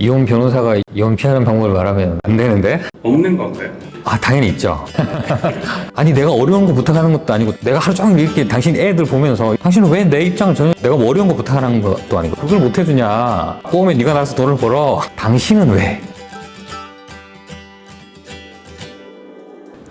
이혼 변호사가 이혼 피하는 방법을 말하면 안 되는데? 없는 건가요? 아, 당연히 있죠. 아니, 내가 어려운 거 부탁하는 것도 아니고, 내가 하루 종일 이렇게 당신 애들 보면서, 당신은 왜 내 입장을 전혀, 내가 뭐 어려운 거 부탁하는 것도 아니고, 그걸 못 해주냐. 꼬우면 네가 나가서 돈을 벌어. 당신은 왜?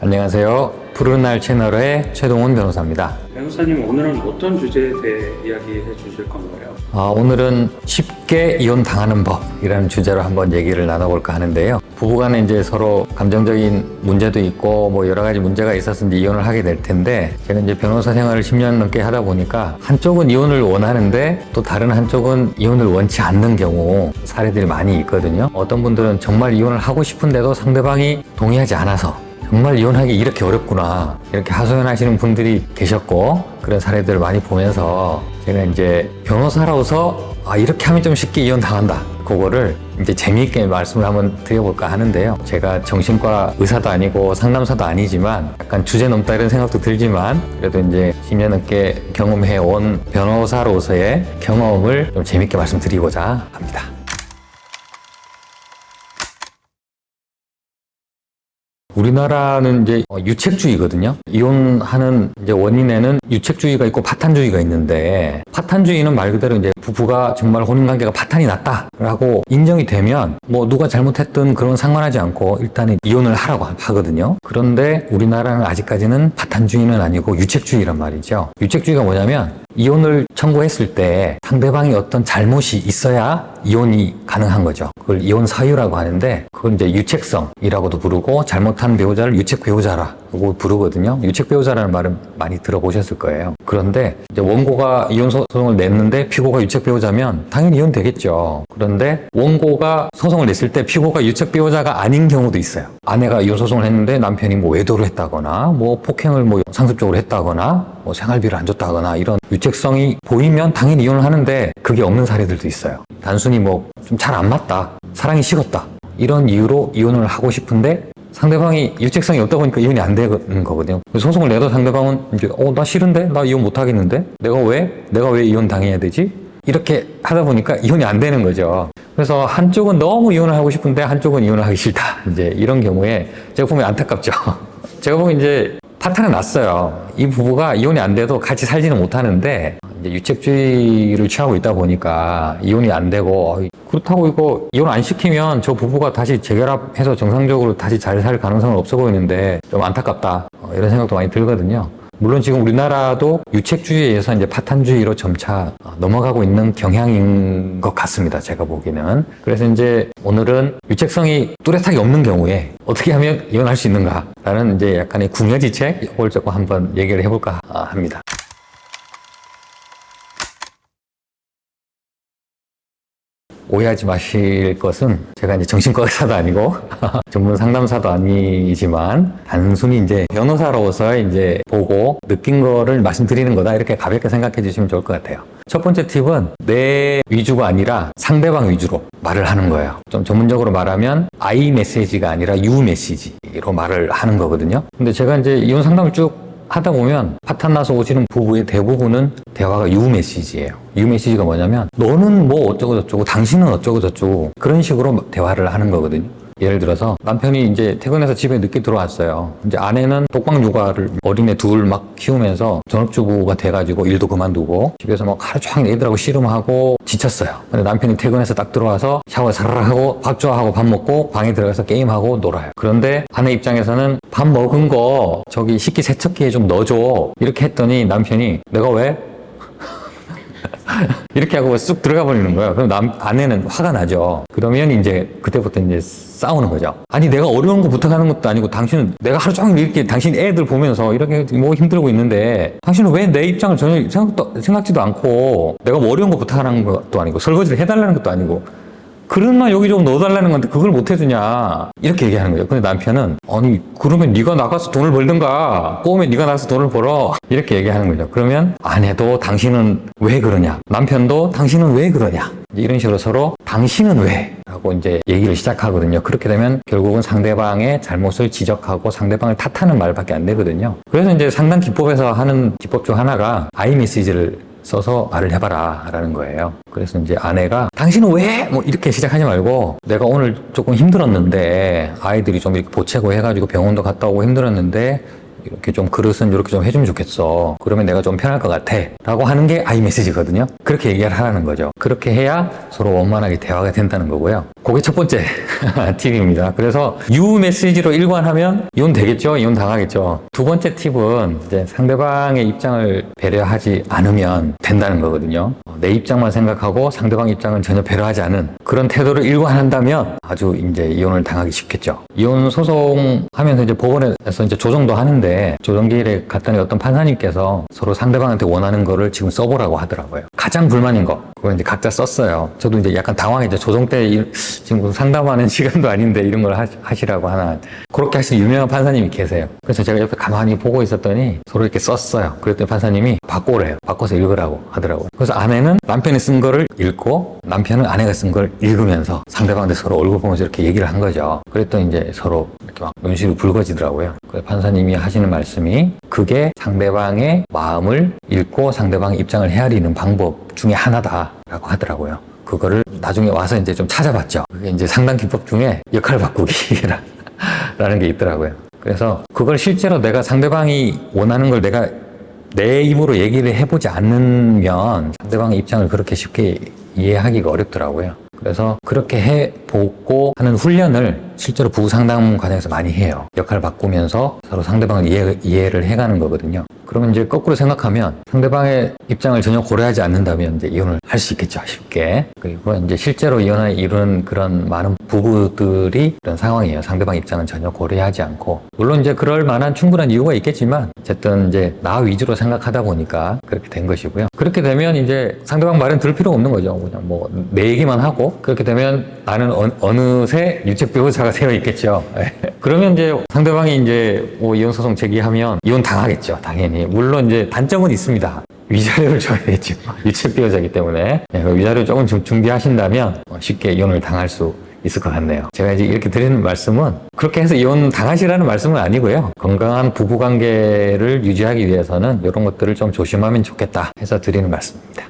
안녕하세요. 푸른 날 채널의 최동훈 변호사입니다. 변호사님, 오늘은 어떤 주제에 대해 이야기해 주실 건가요? 오늘은 쉽게 이혼 당하는 법이라는 주제로 한번 얘기를 나눠볼까 하는데요. 부부간에 이제 서로 감정적인 문제도 있고 뭐 여러 가지 문제가 있어서 이제 이혼을 하게 될 텐데, 제가 이제 변호사 생활을 10년 넘게 하다 보니까 한쪽은 이혼을 원하는데 또 다른 한쪽은 이혼을 원치 않는 경우 사례들이 많이 있거든요. 어떤 분들은 정말 이혼을 하고 싶은데도 상대방이 동의하지 않아서 정말 이혼하기 이렇게 어렵구나, 이렇게 하소연하시는 분들이 계셨고, 그런 사례들을 많이 보면서 제가 이제 변호사로서 이렇게 하면 좀 쉽게 이혼 당한다, 그거를 이제 재미있게 말씀을 한번 드려볼까 하는데요. 제가 정신과 의사도 아니고 상담사도 아니지만 약간 주제 넘다 이런 생각도 들지만, 그래도 이제 10년 넘게 경험해온 변호사로서의 경험을 좀 재미있게 말씀드리고자 합니다. 우리나라는 이제 유책주의거든요. 이혼하는 이제 원인에는 유책주의가 있고 파탄주의가 있는데, 파탄주의는 말 그대로 이제 부부가 정말 혼인관계가 파탄이 났다라고 인정이 되면 뭐 누가 잘못했든 그런 상관하지 않고 일단은 이혼을 하라고 하거든요. 그런데 우리나라는 아직까지는 파탄주의는 아니고 유책주의란 말이죠. 유책주의가 뭐냐면, 이혼을 청구했을 때 상대방이 어떤 잘못이 있어야 이혼이 가능한 거죠. 그걸 이혼 사유라고 하는데, 그걸 이제 유책성이라고도 부르고, 잘못한 배우자를 유책 배우자라고 부르거든요. 유책 배우자라는 말은 많이 들어보셨을 거예요. 그런데 이제 원고가 이혼 소송을 냈는데 피고가 유책 배우자면 당연히 이혼 되겠죠. 그런데 원고가 소송을 냈을 때 피고가 유책 배우자가 아닌 경우도 있어요. 아내가 이혼 소송을 했는데 남편이 뭐 외도를 했다거나, 뭐 폭행을 뭐 상습적으로 했다거나, 뭐 생활비를 안 줬다거나, 이런 유책성이 보이면 당연히 이혼을 하는데, 그게 없는 사례들도 있어요. 단순히 뭐 좀 잘 안 맞다, 사랑이 식었다, 이런 이유로 이혼을 하고 싶은데 상대방이 유책성이 없다 보니까 이혼이 안 되는 거거든요. 소송을 내도 상대방은 이제 나 싫은데, 나 이혼 못 하겠는데, 내가 왜 이혼 당해야 되지? 이렇게 하다 보니까 이혼이 안 되는 거죠. 그래서 한쪽은 너무 이혼을 하고 싶은데 한쪽은 이혼을 하기 싫다, 이제 이런 경우에 제가 보면 안타깝죠. 제가 보면 이제 파탄은 났어요. 이 부부가 이혼이 안 돼도 같이 살지는 못하는데, 이제 유책주의를 취하고 있다 보니까 이혼이 안 되고, 그렇다고 이거 이혼 안 시키면 저 부부가 다시 재결합해서 정상적으로 다시 잘 살 가능성은 없어 보이는데 좀 안타깝다, 이런 생각도 많이 들거든요. 물론 지금 우리나라도 유책주의에 의해서 이제 파탄주의로 점차 넘어가고 있는 경향인 것 같습니다, 제가 보기에는. 그래서 이제 오늘은 유책성이 뚜렷하게 없는 경우에 어떻게 하면 이혼할 수 있는가라는 이제 약간의 궁여지책, 이걸 조금 한번 얘기를 해볼까 합니다. 오해하지 마실 것은, 제가 이제 정신과 의사도 아니고 전문 상담사도 아니지만 단순히 이제 변호사로서 이제 보고 느낀 거를 말씀드리는 거다, 이렇게 가볍게 생각해 주시면 좋을 것 같아요. 첫 번째 팁은 내 위주가 아니라 상대방 위주로 말을 하는 거예요. 좀 전문적으로 말하면 I 메시지가 아니라 U 메시지로 말을 하는 거거든요. 근데 제가 이제 이혼 상담을 쭉 하다 보면 파탄 나서 오시는 부부의 대부분은 대화가 U 메시지예요. U 메시지가 뭐냐면, 너는 뭐 어쩌고 저쩌고, 당신은 어쩌고 저쩌고, 그런 식으로 대화를 하는 거거든요. 예를 들어서 남편이 이제 퇴근해서 집에 늦게 들어왔어요. 이제 아내는 독방 육아를 어린애 둘 막 키우면서 전업주부가 돼가지고 일도 그만두고 집에서 막 하루 종일 애들하고 씨름하고 지쳤어요. 근데 남편이 퇴근해서 딱 들어와서 샤워 사르르 하고 밥 좋아하고 밥 먹고 방에 들어가서 게임하고 놀아요. 그런데 아내 입장에서는 밥 먹은 거 저기 식기 세척기에 좀 넣어줘, 이렇게 했더니 남편이 내가 왜? 이렇게 하고 쑥 들어가 버리는 거예요. 그럼 아내는 화가 나죠. 그러면 이제 그때부터 이제 싸우는 거죠. 아니, 내가 어려운 거 부탁하는 것도 아니고, 당신은 내가 하루 종일 이렇게 당신 애들 보면서 이렇게 뭐 힘들고 있는데 당신은 왜 내 입장을 전혀 생각지도 않고, 내가 뭐 어려운 거 부탁하는 것도 아니고 설거지를 해달라는 것도 아니고 그릇만 여기 좀 넣어달라는 건데 그걸 못 해주냐, 이렇게 얘기하는 거예요. 근데 남편은 아니, 그러면 네가 나가서 돈을 벌든가, 꼬우면 네가 나가서 돈을 벌어, 이렇게 얘기하는 거죠. 그러면 아내도 당신은 왜 그러냐, 남편도 당신은 왜 그러냐, 이런 식으로 서로 당신은 왜? 라고 이제 얘기를 시작하거든요. 그렇게 되면 결국은 상대방의 잘못을 지적하고 상대방을 탓하는 말밖에 안 되거든요. 그래서 이제 상담 기법에서 하는 기법 중 하나가 I 메시지를 써서 말을 해봐라 라는 거예요. 그래서 이제 아내가 당신은 왜? 뭐 이렇게 시작하지 말고 내가 오늘 조금 힘들었는데 아이들이 좀 이렇게 보채고 해가지고 병원도 갔다 오고 힘들었는데 이렇게 좀 그릇은 이렇게 좀 해주면 좋겠어. 그러면 내가 좀 편할 것 같아. 라고 하는 게 아이 메시지거든요. 그렇게 얘기를 하라는 거죠. 그렇게 해야 서로 원만하게 대화가 된다는 거고요. 그게 첫 번째 팁입니다. 그래서 유 메시지로 일관하면 이혼 되겠죠? 이혼 당하겠죠? 두 번째 팁은 이제 상대방의 입장을 배려하지 않으면 된다는 거거든요. 내 입장만 생각하고 상대방 입장은 전혀 배려하지 않은 그런 태도를 일관한다면 아주 이제 이혼을 당하기 쉽겠죠. 이혼 소송하면서 이제 법원에서 이제 조정도 하는데 조정기일에 갔더니 어떤 판사님께서 서로 상대방한테 원하는 거를 지금 써보라고 하더라고요. 가장 불만인 거 그거 이제 각자 썼어요. 저도 이제 약간 당황했죠. 조정 때 지금 상담하는 시간도 아닌데 이런 걸 하시라고 하나 그렇게 하시는 유명한 판사님이 계세요. 그래서 제가 옆에 가만히 보고 있었더니 서로 이렇게 썼어요. 그랬더니 판사님이 바꾸래요. 바꿔서 읽으라고 하더라고요. 그래서 아내는 남편이 쓴 거를 읽고 남편은 아내가 쓴 걸 읽으면서 상대방한테 서로 얼굴 보면서 이렇게 얘기를 한 거죠. 그랬더니 이제 서로 이렇게 막 눈시울이 붉어지더라고요. 그래서 판사님이 하시는 말씀이 그게 상대방의 마음을 읽고 상대방의 입장을 헤아리는 방법 중에 하나다라고 하더라고요. 그거를 나중에 와서 이제 좀 찾아봤죠. 그게 이제 상담 기법 중에 역할 바꾸기라는 게 있더라고요. 그래서 그걸 실제로 내가 상대방이 원하는 걸 내가 내 입으로 얘기를 해보지 않으면 상대방의 입장을 그렇게 쉽게 이해하기가 어렵더라고요. 그래서 그렇게 해보고 하는 훈련을 실제로 부부 상담 과정에서 많이 해요. 역할을 바꾸면서 서로 상대방을 이해를 해가는 거거든요. 그러면 이제 거꾸로 생각하면 상대방의 입장을 전혀 고려하지 않는다면 이제 이혼을 할 수 있겠죠, 쉽게. 그리고 이제 실제로 이혼을 이룬 그런 많은 부부들이 이런 상황이에요. 상대방 입장은 전혀 고려하지 않고. 물론 이제 그럴 만한 충분한 이유가 있겠지만 어쨌든 이제 나 위주로 생각하다 보니까 그렇게 된 것이고요. 그렇게 되면 이제 상대방 말은 들을 필요가 없는 거죠. 그냥 뭐 내 얘기만 하고 그렇게 되면 나는 어느새 유책배우자가 되어 있겠죠. 그러면 이제 상대방이 이제 뭐 이혼 소송 제기하면 이혼 당하겠죠, 당연히. 물론 이제 단점은 있습니다. 위자료를 줘야겠죠. 유책배우자이기 때문에. 그 위자료 조금 준비하신다면 쉽게 이혼을 당할 수 있을 것 같네요. 제가 이제 이렇게 드리는 말씀은 그렇게 해서 이혼 당하시라는 말씀은 아니고요. 건강한 부부관계를 유지하기 위해서는 이런 것들을 좀 조심하면 좋겠다 해서 드리는 말씀입니다.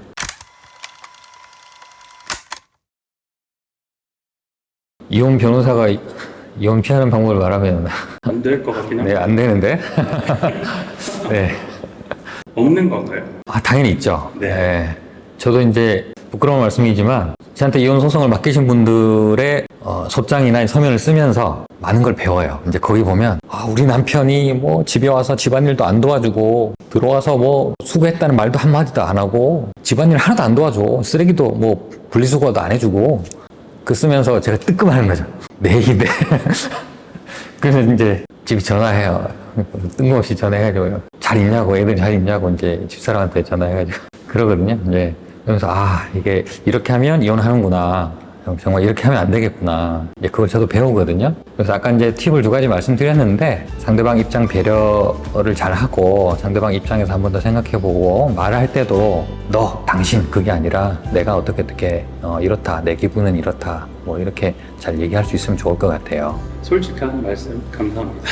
이혼 변호사가 이혼 피하는 방법을 말하면 안 될 것 같긴 네, 한데 안 되는데. 네. 없는 건가요? 당연히 있죠. 네. 네. 저도 이제 부끄러운 말씀이지만 저한테 이혼 소송을 맡기신 분들의 소장이나 서면을 쓰면서 많은 걸 배워요. 이제 거기 보면 우리 남편이 뭐 집에 와서 집안일도 안 도와주고 들어와서 뭐 수고했다는 말도 한마디도 안 하고 집안일 하나도 안 도와줘. 쓰레기도 뭐 분리수거도 안 해주고 그 쓰면서 제가 뜨끔하는 거죠. 내 얘기인데. 그래서 이제 집에 전화해요. 뜬금없이 전화해가지고요. 잘 있냐고, 애들 잘 있냐고 이제 집사람한테 전화해가지고 그러거든요. 이제 그러면서 이게 이렇게 하면 이혼하는구나. 정말 이렇게 하면 안 되겠구나. 이제 그걸 저도 배우거든요. 그래서 아까 이제 팁을 2가지 말씀드렸는데 상대방 입장 배려를 잘 하고 상대방 입장에서 한 번 더 생각해보고 말할 때도 너, 당신 그게 아니라 내가 어떻게 이렇다. 내 기분은 이렇다. 뭐 이렇게 잘 얘기할 수 있으면 좋을 것 같아요. 솔직한 말씀 감사합니다.